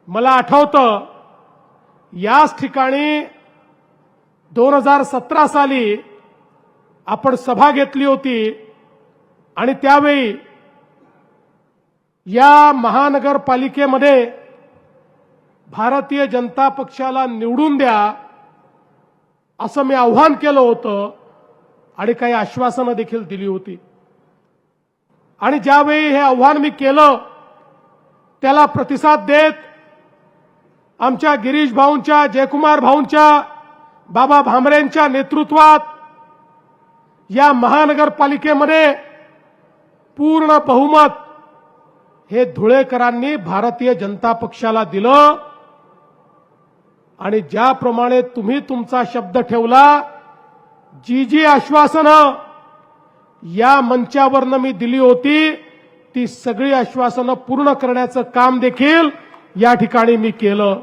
मला आठवतं याच ठिकाणी 2017 साली आपण सभा घेतली होती आणि त्यावेळी या महानगरपालिकेमध्ये भारतीय जनता पक्षाला निवडून द्या असं मी आव्हान केलं होतं आणि काही आश्वासनं देखील दिली होती। आणि ज्यावेळी हे आव्हान मी केलं त्याला प्रतिसाद देत आमच्या गिरीश भाऊंच्या, जयकुमार भाऊंच्या, बाबा भामरेंच्या नेतृत्वात या महानगरपालिकेमध्ये पूर्ण बहुमत हे धुळेकरांनी भारतीय जनता पक्षाला दिलं। आणि ज्याप्रमाणे तुम्ही तुमचा शब्द ठेवला, जी आश्वासनं या मंचावरनं मी दिली होती ती सगळी आश्वासनं पूर्ण करण्याचं काम देखील या ठिकाणी मी केलं।